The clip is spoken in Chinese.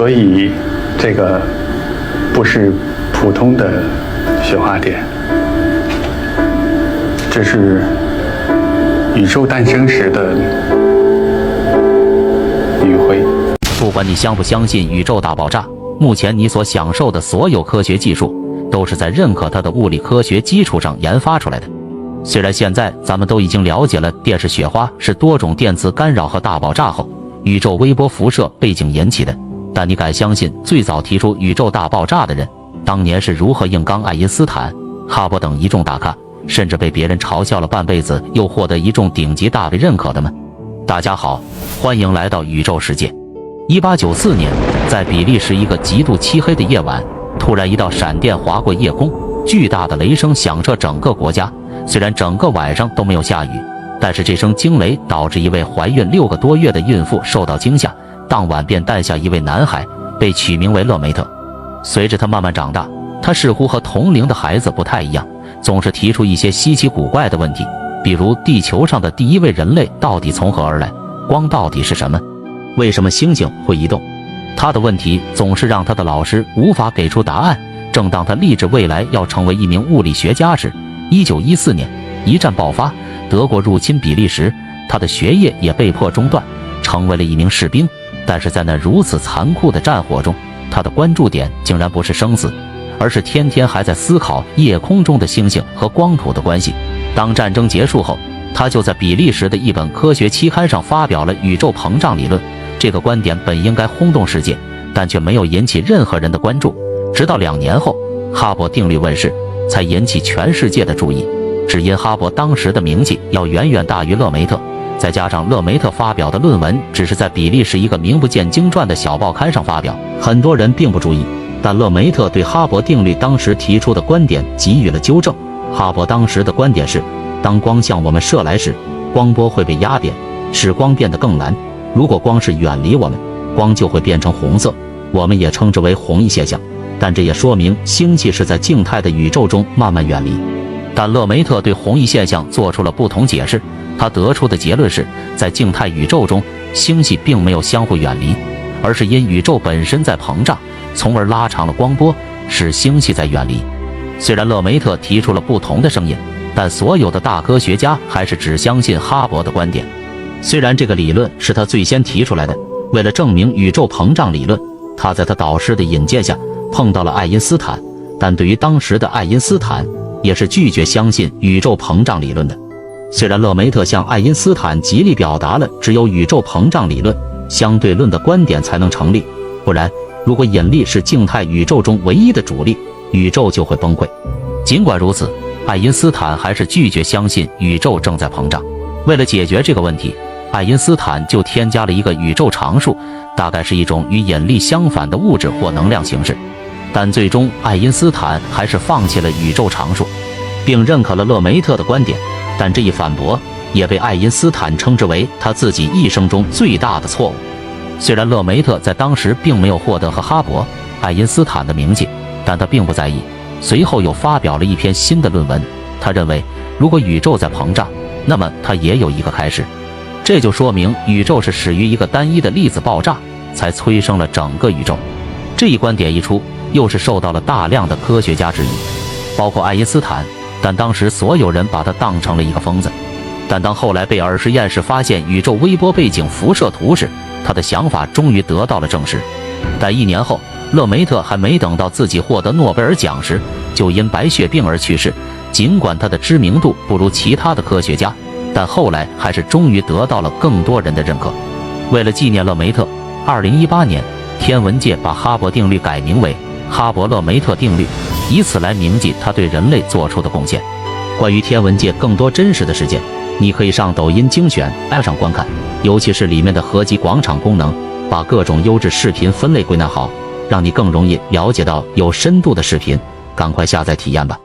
所以这个不是普通的雪花点，这是宇宙诞生时的余晖。不管你相不相信宇宙大爆炸，目前你所享受的所有科学技术都是在认可它的物理科学基础上研发出来的。虽然现在咱们都已经了解了电势雪花是多种电磁干扰和大爆炸后宇宙微波辐射背景引起的，但你敢相信最早提出宇宙大爆炸的人当年是如何硬刚爱因斯坦、哈勃等一众大咖，甚至被别人嘲笑了半辈子又获得一众顶级大 V 认可的吗？大家好，欢迎来到宇宙世界。1894年，在比利时一个极度漆黑的夜晚，突然一道闪电划过夜空，巨大的雷声响彻整个国家。虽然整个晚上都没有下雨，但是这声惊雷导致一位怀孕6个多月的孕妇受到惊吓，当晚便诞下一位男孩，被取名为勒梅特。随着他慢慢长大，他似乎和同龄的孩子不太一样，总是提出一些稀奇古怪的问题，比如地球上的第一位人类到底从何而来，光到底是什么，为什么星星会移动。他的问题总是让他的老师无法给出答案。正当他立志未来要成为一名物理学家时，1914年一战爆发，德国入侵比利时，他的学业也被迫中断，成为了一名士兵。但是在那如此残酷的战火中，他的关注点竟然不是生死，而是天天还在思考夜空中的星星和光谱的关系。当战争结束后，他就在比利时的一本科学期刊上发表了宇宙膨胀理论。这个观点本应该轰动世界，但却没有引起任何人的关注。直到2年后，哈勃定律问世，才引起全世界的注意。只因哈勃当时的名气要远远大于勒梅特，再加上勒梅特发表的论文只是在比利时一个名不见经传的小报刊上发表，很多人并不注意。但勒梅特对哈勃定律当时提出的观点给予了纠正。哈勃当时的观点是，当光向我们射来时，光波会被压扁，使光变得更蓝。如果光是远离我们，光就会变成红色，我们也称之为红移现象。但这也说明星系是在静态的宇宙中慢慢远离。但勒梅特对红移现象做出了不同解释，他得出的结论是，在静态宇宙中，星系并没有相互远离，而是因宇宙本身在膨胀，从而拉长了光波，使星系在远离。虽然勒梅特提出了不同的声音，但所有的大科学家还是只相信哈勃的观点。虽然这个理论是他最先提出来的，为了证明宇宙膨胀理论，他在他导师的引荐下碰到了爱因斯坦，但对于当时的爱因斯坦，也是拒绝相信宇宙膨胀理论的。虽然勒梅特向爱因斯坦极力表达了只有宇宙膨胀理论、相对论的观点才能成立，不然如果引力是静态宇宙中唯一的主力，宇宙就会崩溃。尽管如此，爱因斯坦还是拒绝相信宇宙正在膨胀。为了解决这个问题，爱因斯坦就添加了一个宇宙常数，大概是一种与引力相反的物质或能量形式。但最终爱因斯坦还是放弃了宇宙常数，并认可了勒梅特的观点。但这一反驳也被爱因斯坦称之为他自己一生中最大的错误。虽然勒梅特在当时并没有获得和哈勃、爱因斯坦的名气，但他并不在意。随后又发表了一篇新的论文，他认为如果宇宙在膨胀，那么它也有一个开始。这就说明宇宙是始于一个单一的粒子爆炸，才催生了整个宇宙。这一观点一出，又是受到了大量的科学家质疑，包括爱因斯坦，但当时所有人把他当成了一个疯子。但当后来贝尔实验室发现宇宙微波背景辐射图时，他的想法终于得到了证实。但1年后，勒梅特还没等到自己获得诺贝尔奖时，就因白血病而去世。尽管他的知名度不如其他的科学家，但后来还是终于得到了更多人的认可。为了纪念勒梅特，2018年天文界把哈勃定律改名为哈勃勒梅特定律，以此来铭记他对人类做出的贡献。关于天文界更多真实的事件，你可以上抖音精选 App 上观看，尤其是里面的合集广场功能，把各种优质视频分类归纳好，让你更容易了解到有深度的视频。赶快下载体验吧。